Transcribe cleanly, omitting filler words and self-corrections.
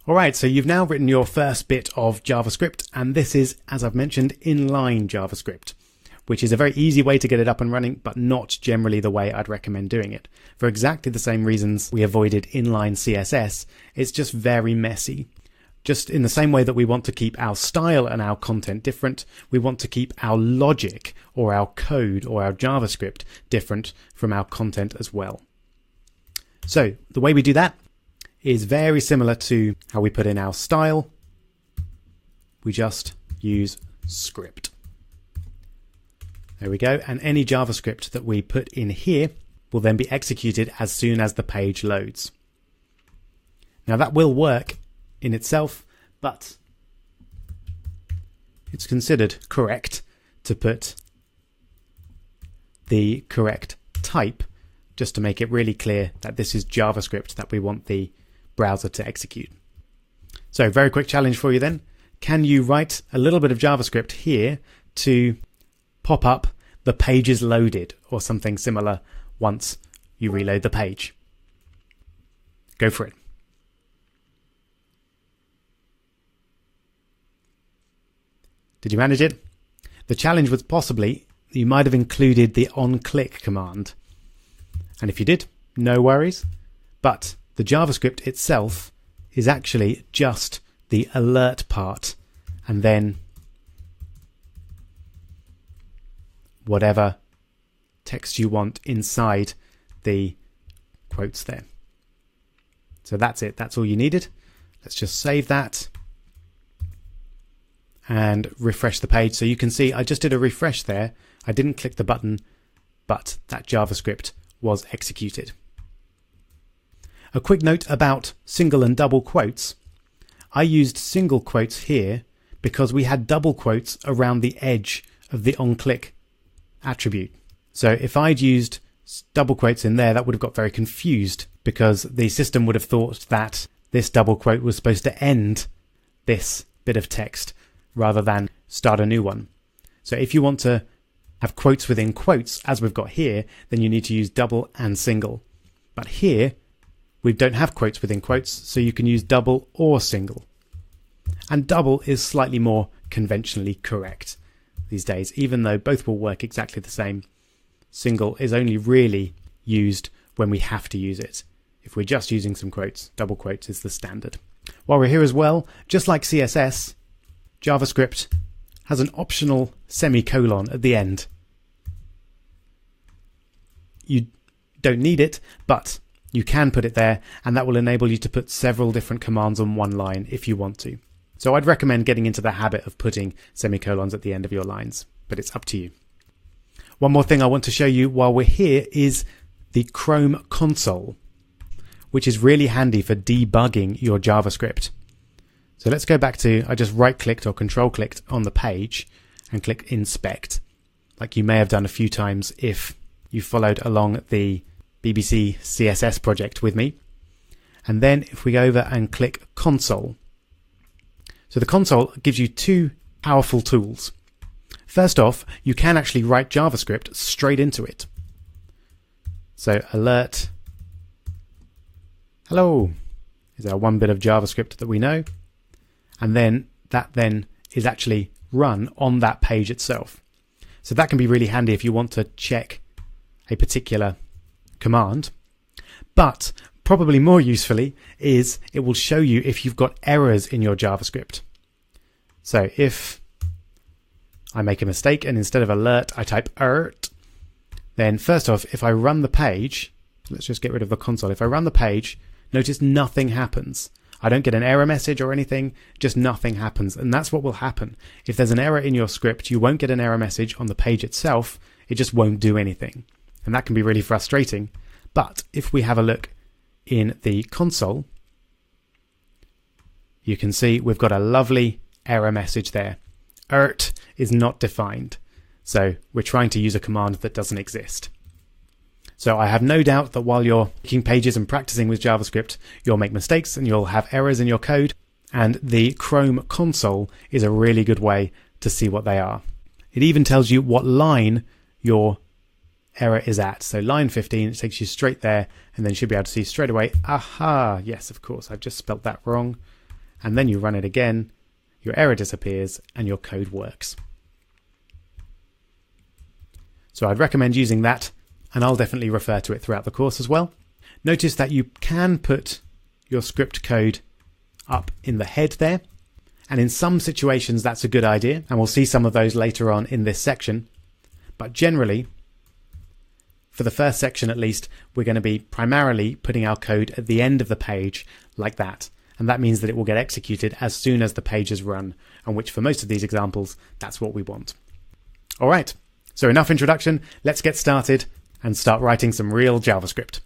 Alright, so you've now written your first bit of JavaScript, and this is, as I've mentioned, inline JavaScript, which is a very easy way to get it up and running, but not generally the way I'd recommend doing it. For exactly the same reasons we avoided inline CSS, it's just very messy. Just in the same way that we want to keep our style and our content different, we want to keep our logic or our code or our JavaScript different from our content as well. So the way we do that is very similar to how we put in our style. We just use script. There we go. And any JavaScript that we put in here will then be executed as soon as the page loads. Now that will work in itself, but it's considered correct to put the correct type just to make it really clear that this is JavaScript that we want the browser to execute. So very quick challenge for you then. Can you write a little bit of JavaScript here to pop up the page is loaded or something similar once you reload the page? Go for it. Did you manage it? The challenge was possibly you might have included the onClick command. And if you did, no worries. But the JavaScript itself is actually just the alert part and then whatever text you want inside the quotes there. So that's it. That's all you needed. Let's just save that and refresh the page. So you can see I just did a refresh there. I didn't click the button, but that JavaScript was executed. A quick note about single and double quotes. I used single quotes here because we had double quotes around the edge of the onClick attribute. So if I'd used double quotes in there, that would have got very confused because the system would have thought that this double quote was supposed to end this bit of text rather than start a new one. So if you want to have quotes within quotes, as we've got here, then you need to use double and single. But here, we don't have quotes within quotes, so you can use double or single. And double is slightly more conventionally correct these days, even though both will work exactly the same. Single is only really used when we have to use it. If we're just using some quotes, double quotes is the standard. While we're here as well, just like CSS, JavaScript has an optional semicolon at the end. You don't need it, but you can put it there, and that will enable you to put several different commands on one line if you want to. So I'd recommend getting into the habit of putting semicolons at the end of your lines, but it's up to you. One more thing I want to show you while we're here is the Chrome console, which is really handy for debugging your JavaScript. So let's go back to, I just right-clicked or control-clicked on the page and click Inspect, like you may have done a few times if you followed along the BBC CSS project with me. And then if we go over and click Console. So the console gives you two powerful tools. First off, you can actually write JavaScript straight into it. So alert, hello, is our one bit of JavaScript that we know. And then that then is actually run on that page itself. So that can be really handy if you want to check a particular command. But probably more usefully is it will show you if you've got errors in your JavaScript. So if I make a mistake and instead of alert I type ert, then first off, if I run the page, let's just get rid of the console. If I run the page, notice nothing happens. I don't get an error message or anything, just nothing happens. And that's what will happen. If there's an error in your script, you won't get an error message on the page itself. It just won't do anything. And that can be really frustrating. But if we have a look in the console, you can see we've got a lovely error message there. Ert is not defined. So we're trying to use a command that doesn't exist. So I have no doubt that while you're making pages and practicing with JavaScript, you'll make mistakes and you'll have errors in your code. And the Chrome console is a really good way to see what they are. It even tells you what line your error is at. So line 15, it takes you straight there and then you should be able to see straight away, aha, yes, of course, I've just spelt that wrong. and then you run it again, your error disappears and your code works. So I'd recommend using that, and I'll definitely refer to it throughout the course as well. Notice that you can put your script code up in the head there, and in some situations that's a good idea, and we'll see some of those later on in this section. But generally, for the first section at least, we're going to be primarily putting our code at the end of the page like that. And that means that it will get executed as soon as the page is run, and which for most of these examples, that's what we want. All right, so enough introduction. Let's get started and start writing some real JavaScript.